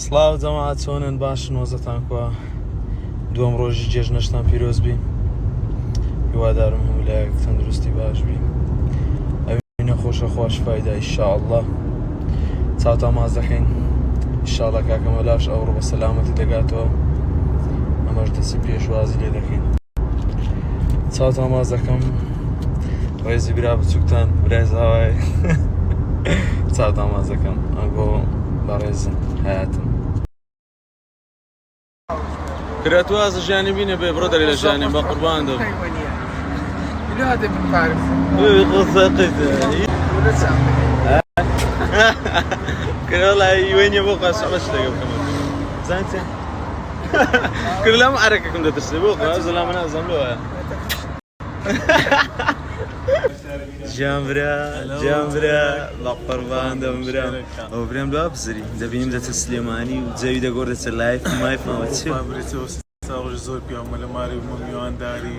سڵاو جەماعەت چۆنن باشن وەزەتان کووە دووەم ڕۆژی جێژنەشتان پیرۆز بی هیوادارم هەموو لایەک تەندروستی باش بی ئەوی نەخۆشە خوا شفایدا ئینشاءالله چاوتان ماز دەکەین ئینشاءالله کاکە مەلاش ئەوڕۆ بە سەلامەتی دەگاتەوە ئەمەش دەچی پێشوازی لێ دەکەین چاوتان ماز دەکەم ڕێزی برا بچووکتان برای زاوای چاوتان ماز دەکەم ئەگۆ بەڕێزم حیاتم کرێتوازە ژیانی بینە بێ بڕۆ دەری لە ژیانی بە قوربان دەم هذا بالفارس والله وين يبغى صعبش تلقى كمان زين كل ما أرككم ده تسبوق زلمة أنا زملوها جامبرا بقربان دمبرا وبريم لابزري ده بينم ده تسليماني وزاي ده قرة اللايف ما يفهم شيء صار زور بيوم ولا ماري وميوان داري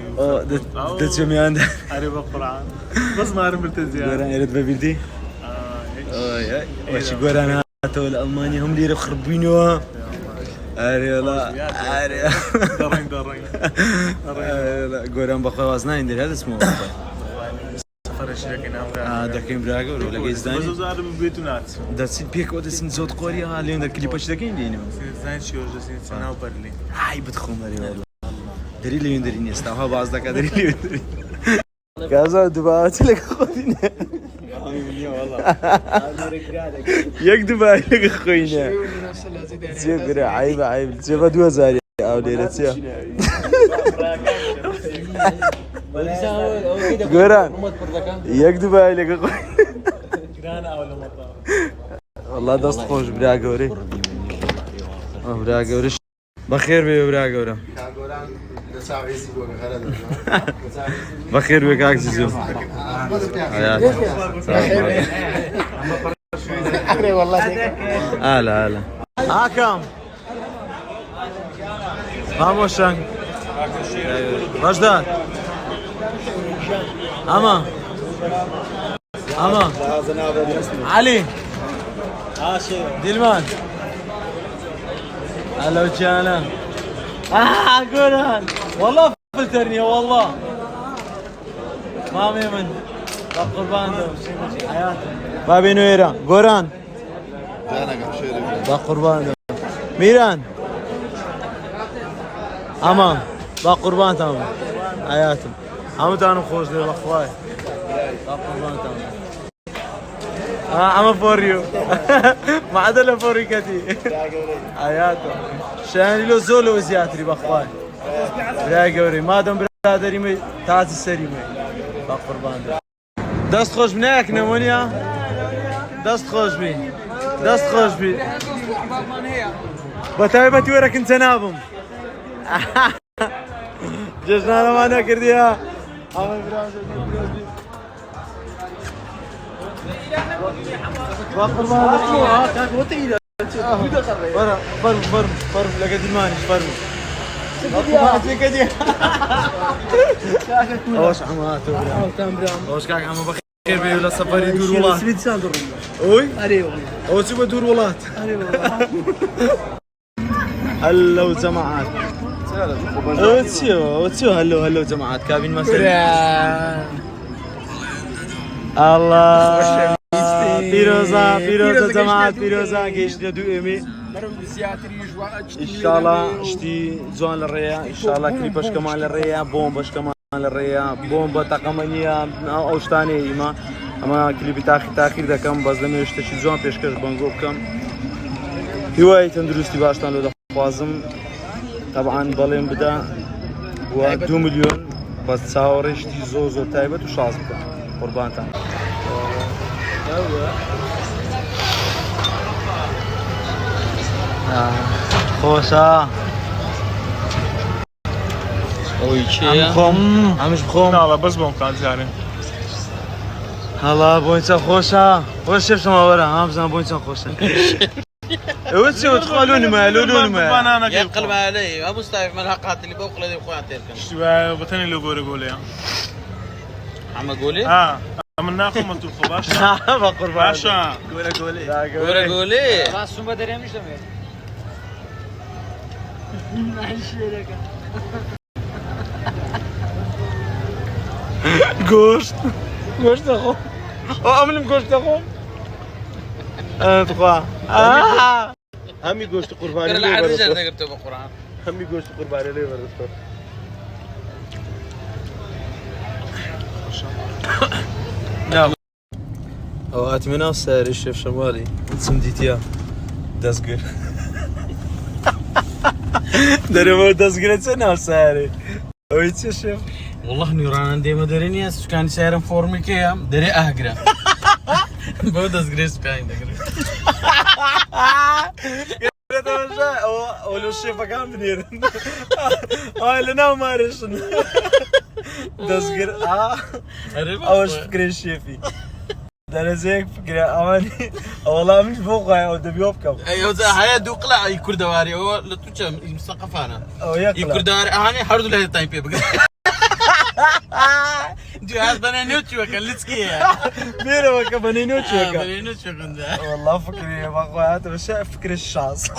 ده جميعان ده أري بقرعان بس ما أعرف مرتزيان قران يرد ببيلدي وش قران هاتوا الألمانيا هم اللي يخربينوا أري لا أري درين لا قران بخواص ناين ده هذا اسمه فرش لكن أمر دكين براغا ولا جيزداني بس زار ببيتونات ده سين بيك ودسين زود قوريا اليوم ده كليباش دكين دينو زين شو جالسين سناو برلين هاي بتخون مري والله دري لي يندرين يستوها بعض دكا دري لي يندرين كذا دبات لك خوينا والله يكذب عليك خوينا زيغرا عيب جبا 2000 او ليرتيا قران يكذب عليك والله دست خوش برا قوري برا قوري بخير بي برا قوري بخير بك عكسي والله هلا هاكم خاموشن رشدان اما علي دلمان هلا وجانا قران والله فلترني والله ما من قربان حياتي بابي نويرا قران قربان ميران اما قربان تمام حياتي هم تانو خوش لي اخوي قربان تمام اما فوريو ما عدل فوري كتي حياتي شاني لو زولو زياتري باخوي برای گوری مادام برادری می تاج سری می با قربان دست خوش بنیک نمونیا دست خوش بی بتای بتوره کنت نابم جشنانه ما نکردیا با قربان فرم لقد الماني فرم اوش عماتو اوش كاك عم بخير بي ولا سفر يدور ولات اوي او شو بدور ولات هلو جماعات اوتسيو هلو جماعات كابين مثلا الله بيروزا جماعات بيروزا جيش دو امي ان شاء الله اشتي زون للريا ان شاء الله كليبش كمان للريا بومبش كمان للريا بومبا تقمنيه او شتاني اما كليب تاخير ده كم باز لما يشتشي زون بيشكش بانجو كم هواي تندرستي باشتان لو خوازم طبعا بالين بدا و 2 مليون بس تصاورش دي زوزو تايبت وشازك قربان تاع خوشا اوي شي عم بخوم لا بس بون كان يعني هلا بوينتا خوشا واش شفت ما ورا هم زين بوينتا خوشا وتسوي تقولون ما يقلب علي ابو ستايف ملحقات اللي فوق الذي اخواتي شو بتني لو قولي عم قولي من ناخذ من باشا بقربان باشا قولي قولي راس سومبا دريمش دمي گوشت گوشت خو امنم گوشت خو انت همي گوشت قربانی قال العرجة اللي قلت بالقرآن همي گوشت قربانی ليه برستو نعم اوقات من الساري الشيف شمالي سمديتيا دزقر درمو دزقر تسنى الساري ويتش الشيف والله نيران دي مدرينيا كان سيرن فورمي كيام دري اهجرا بودس جريس كاين دغري ولو الشيف كان منير هاي لنا مارشن دزقر اول فكرة الشيفي ده زيك فكرة اماني والله مش فوقها او دبيوبكم ايوه هيا دوقلا يكور دواري او لتوچا مثقف انا او يقلا يكور دواري هاني حرد له تايم بي جهاز بنينوتشو كان لتسكي ميرا وكا بنينوتشو بنينوتشو كندا والله فكري ما اخوات بس فكرة الشاص